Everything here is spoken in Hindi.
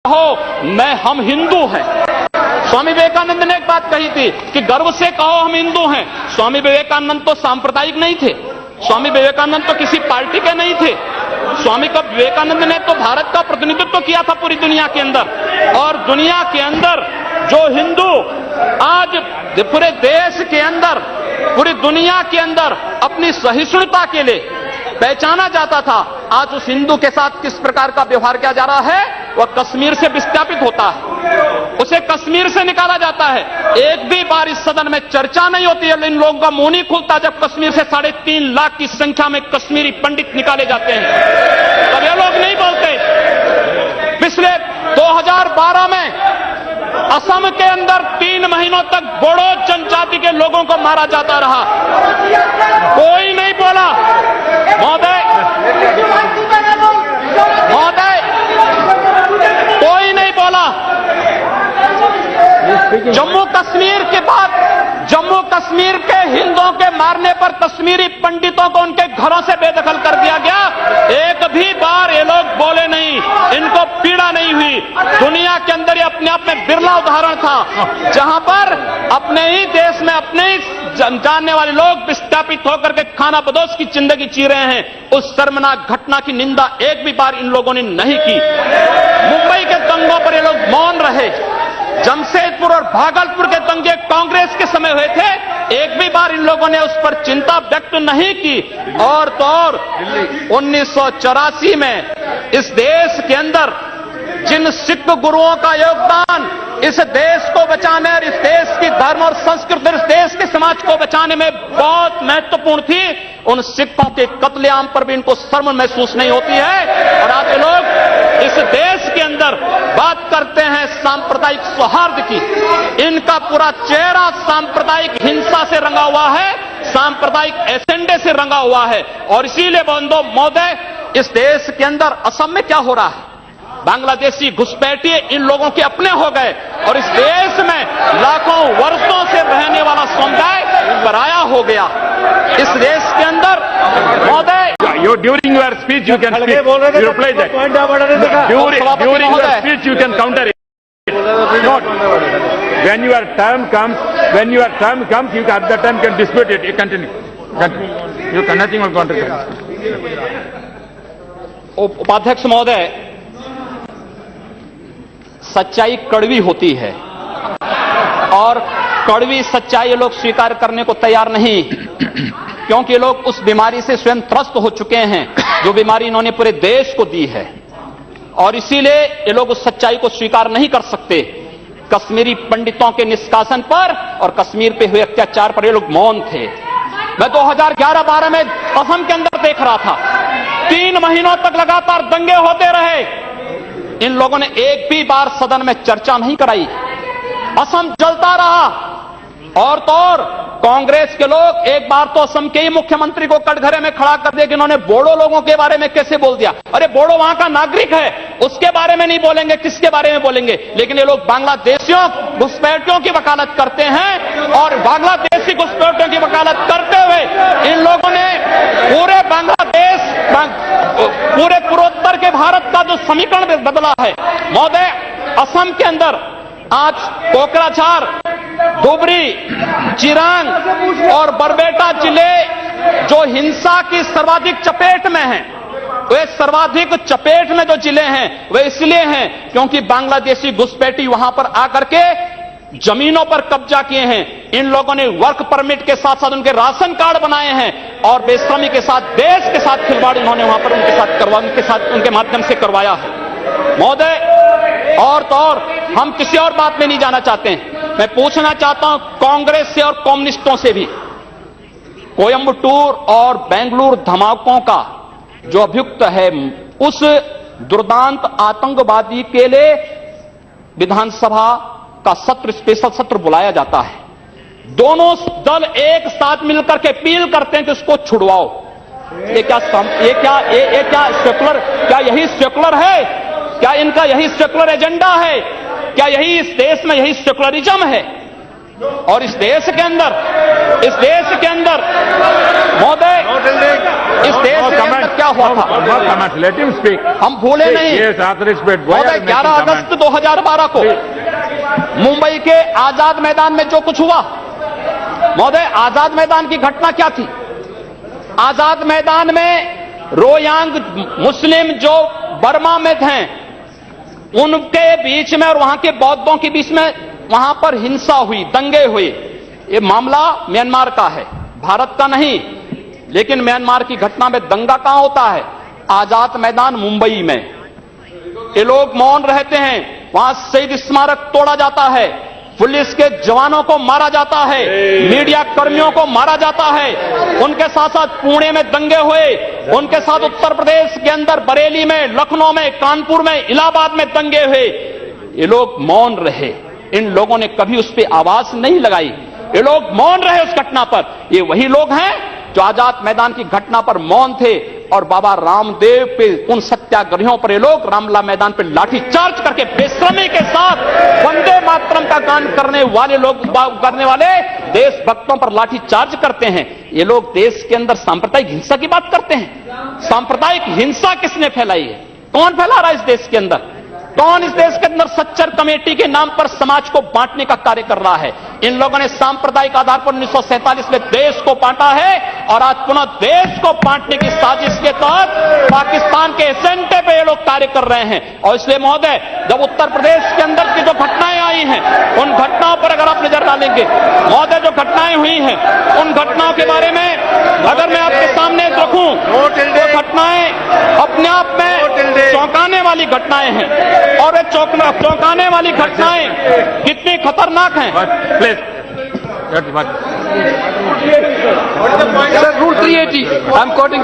हम हिंदू हैं। स्वामी विवेकानंद ने एक बात कही थी कि गर्व से कहो हम हिंदू हैं। स्वामी विवेकानंद तो सांप्रदायिक नहीं थे, स्वामी विवेकानंद तो किसी पार्टी के नहीं थे। स्वामी विवेकानंद ने तो भारत का प्रतिनिधित्व किया था पूरी दुनिया के अंदर, और दुनिया के अंदर जो हिंदू आज पूरे देश के अंदर, पूरी दुनिया के अंदर अपनी सहिष्णुता के लिए पहचाना जाता था, आज उस हिंदू के साथ किस प्रकार का व्यवहार किया जा रहा है, वह कश्मीर से विस्थापित होता है, उसे कश्मीर से निकाला जाता है। एक भी बार इस सदन में चर्चा नहीं होती है, इन लोगों का मुंह नहीं खुलता जब कश्मीर से 3.5 लाख की संख्या में कश्मीरी पंडित निकाले जाते हैं, तब ये लोग नहीं बोलते। पिछले 2012 में असम के अंदर 3 महीनों तक बोडो जनजाति के लोगों को मारा जाता रहा, कोई नहीं बोला। महोदय, कोई नहीं बोला। जम्मू कश्मीर के बाद जम्मू कश्मीर के हिंदुओं के मारने पर कश्मीरी पंडितों को उनके घरों से बेदखल कर दिया गया, एक भी बार ये लोग बोले नहीं, इनको पीड़ा नहीं हुई। दुनिया के अंदर ये अपने आप में बिरला उदाहरण था जहां पर अपने ही देश में अपने ही जानने वाले लोग विस्थापित होकर के खाना बदोश की जिंदगी जी रहे हैं। उस शर्मनाक घटना की निंदा एक भी बार इन लोगों ने नहीं की। मुंबई के दंगों पर ये लोग मौन रहे, जमशेदपुर और भागलपुर के दंगे कांग्रेस के समय हुए थे, एक भी बार इन लोगों ने उस पर चिंता व्यक्त नहीं की। और तो और 1984 में इस देश के अंदर जिन सिख गुरुओं का योगदान इस देश को बचाने और इस देश की धर्म और संस्कृति, इस देश के समाज को बचाने में बहुत महत्वपूर्ण थी, उन सिखों के कत्लेआम पर भी इनको शर्म महसूस नहीं होती है। और आज लोग इस देश के अंदर बात करते हैं सांप्रदायिक सौहार्द की, इनका पूरा चेहरा सांप्रदायिक हिंसा से रंगा हुआ है, सांप्रदायिक एजेंडे से रंगा हुआ है। और इसीलिए बंधु महोदय, इस देश के अंदर असम में क्या हो रहा है, बांग्लादेशी घुसपैठिए इन लोगों के अपने हो गए, और इस देश में लाखों वर्षों से रहने वाला समुदाय पराया हो गया। इस देश के अंदर महोदय, during your speech you can speak, you reply that. During your speech you can counter it. Not when your term comes, you at that time can dispute it. You continue. You can nothing will counter it. उपाध्यक्ष महोदय, सच्चाई कड़वी होती है और कड़वी सच्चाई लोग स्वीकार करने को तैयार नहीं, क्योंकि लोग उस बीमारी से स्वयं त्रस्त हो चुके हैं जो बीमारी इन्होंने पूरे देश को दी है, और इसीलिए ये लोग उस सच्चाई को स्वीकार नहीं कर सकते। कश्मीरी पंडितों के निष्कासन पर और कश्मीर पे हुए अत्याचार पर ये लोग मौन थे। मैं 2011-12 में असम के अंदर देख रहा था, 3 महीनों तक लगातार दंगे होते रहे, इन लोगों ने एक भी बार सदन में चर्चा नहीं कराई, असम जलता रहा। और तो और कांग्रेस के लोग एक बार तो असम के ही मुख्यमंत्री को कटघरे में खड़ा कर दिया कि इन्होंने बोडो लोगों के बारे में कैसे बोल दिया। अरे बोडो वहां का नागरिक है, उसके बारे में नहीं बोलेंगे, किसके बारे में बोलेंगे? लेकिन ये लोग बांग्लादेशियों घुसपैठियों की वकालत करते हैं, और बांग्लादेशी घुसपैठियों की वकालत करते हुए इन लोगों ने पूरे बांग्लादेश, पूरे पूर्वोत्तर के भारत का जो समीकरण बदला है। महोदय, असम के अंदर आज कोकराझार, धुबरी, चिरांग और बरबेटा जिले जो हिंसा की सर्वाधिक चपेट में हैं, वे सर्वाधिक चपेट में जो जिले हैं वे इसलिए हैं क्योंकि बांग्लादेशी घुसपैठी वहां पर आकर के जमीनों पर कब्जा किए हैं। इन लोगों ने वर्क परमिट के साथ साथ उनके राशन कार्ड बनाए हैं, और बेश्रमी के साथ, देश के साथ खिलवाड़ इन्होंने वहां पर उनके माध्यम से करवाया है। महोदय, और तो और हम किसी और बात में नहीं जाना चाहते हैं, मैं पूछना चाहता हूं कांग्रेस से और कम्युनिस्टों से भी, कोयंबटूर और बेंगलुरु धमाकों का जो अभियुक्त है, उस दुर्दांत आतंकवादी के लिए विधानसभा का सत्र, स्पेशल सत्र बुलाया जाता है। दोनों दल एक साथ मिलकर के अपील करते हैं कि उसको छुड़वाओ। ये क्या सेकुलर, क्या यही सेकुलर है? क्या इनका यही सेकुलर एजेंडा है? क्या यही इस देश में यही सेकुलरिज्म है? और इस देश के अंदर महोदय इस देश के अंदर क्या हुआ था? Let him speak. हम भूले नहीं। Yes, authorities, but why महोदय are you making 11 August comments? 2012 को मुंबई के आजाद मैदान में जो कुछ हुआ, महोदय आजाद मैदान की घटना क्या थी? आजाद मैदान में रोयांग मुस्लिम जो बर्मा में थे उनके बीच में और वहां के बौद्धों के बीच में वहां पर हिंसा हुई, दंगे हुए। ये मामला म्यांमार का है, भारत का नहीं। लेकिन म्यांमार की घटना में दंगा कहां होता है? आजाद मैदान मुंबई में। ये लोग मौन रहते हैं, वहां शहीद स्मारक तोड़ा जाता है, पुलिस के जवानों को मारा जाता है, मीडिया कर्मियों को मारा जाता है। उनके साथ साथ पुणे में दंगे हुए, उनके साथ उत्तर प्रदेश के अंदर बरेली में, लखनऊ में, कानपुर में, इलाहाबाद में दंगे हुए। ये लोग मौन रहे, इन लोगों ने कभी उस पर आवाज नहीं लगाई। ये लोग मौन रहे उस घटना पर। ये वही लोग हैं जो आजाद मैदान की घटना पर मौन थे और बाबा रामदेव पे, उन सत्याग्रहियों पर ये लोग रामला मैदान पे लाठी चार्ज करके बेशर्मी के साथ वंदे मातरम का गान करने वाले लोग, करने वाले देशभक्तों पर लाठी चार्ज करते हैं। ये लोग देश के अंदर सांप्रदायिक हिंसा की बात करते हैं। सांप्रदायिक हिंसा किसने फैलाई है? कौन फैला रहा है इस देश के अंदर? कौन इस देश के अंदर सच्चर कमेटी के नाम पर समाज को बांटने का कार्य कर रहा है? इन लोगों ने सांप्रदायिक आधार पर 1947 में देश को बांटा है और आज पुनः देश को बांटने की साजिश के तहत पाकिस्तान के एजेंडे पे ये लोग कार्य कर रहे हैं। और इसलिए महोदय, जब उत्तर प्रदेश के अंदर की जो घटनाएं आई हैं, उन घटनाओं पर अगर आप नजर डालेंगे महोदय, जो घटनाएं हुई हैं उन घटनाओं के बारे में अगर मैं आपके सामने रखूं तो घटनाएं अपने आप में चौंकाने वाली घटनाएं हैं। और ये चौंकाने वाली घटनाएं कितनी खतरनाक हैं। Please. Sir, Rule 380. I'm quoting.